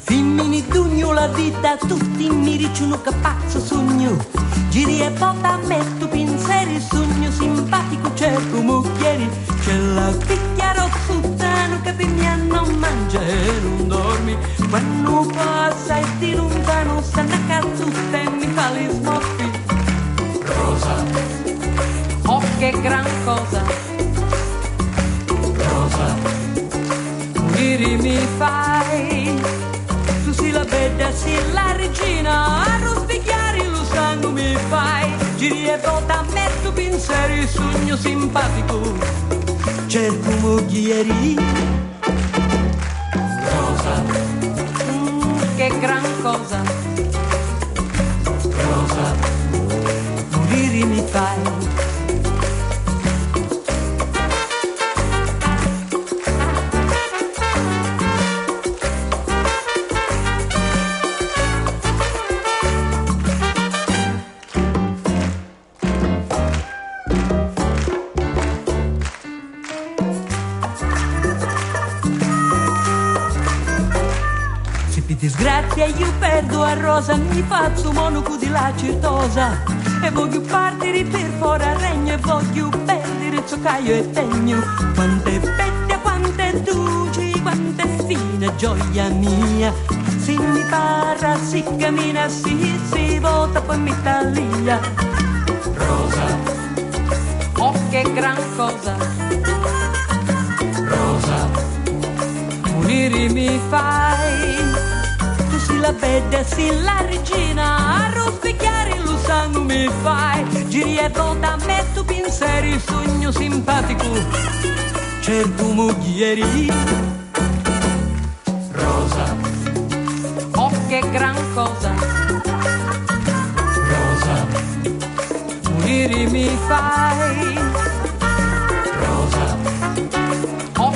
Fimmini dugno la vita, tutti mi ricciuno che pazzo sogno. Giri e porta a me tu pensieri, sogno simpatico, cerco mucchieri. C'è la picchia rossutano che per me non mangia e non dormi. Quando passa e di lontano stanno a cazzuta e mi fa le smorfi. Rosa, Oh che gran cosa, rosa, giri mi fai. Tu sei la bella, sei la regina, a rospicchiare lo sangue mi fai. Giri e volta a me tu pensieri, sogno simpatico, cerco mucchieri. rosa, Che gran cosa, rosa, morire mi fai. Per disgrazia io perdo a rosa, mi faccio monaco di la certosa e voglio partire per fuori al regno e voglio perdere zoccaio e tegno. Quante fette, quante luci, quante fine gioia mia. Se mi parla, si cammina, si vota, poi mi taglia. rosa, Oh che gran cosa, rosa, morire mi fai. Sei la bella, sei la regina, a rospicchiare lo sangue mi fai. Giri e volta a me tu pensieri, sogno simpatico, cerco mucchieri. rosa, Oh che gran cosa, rosa, morire mi fai. rosa, Oh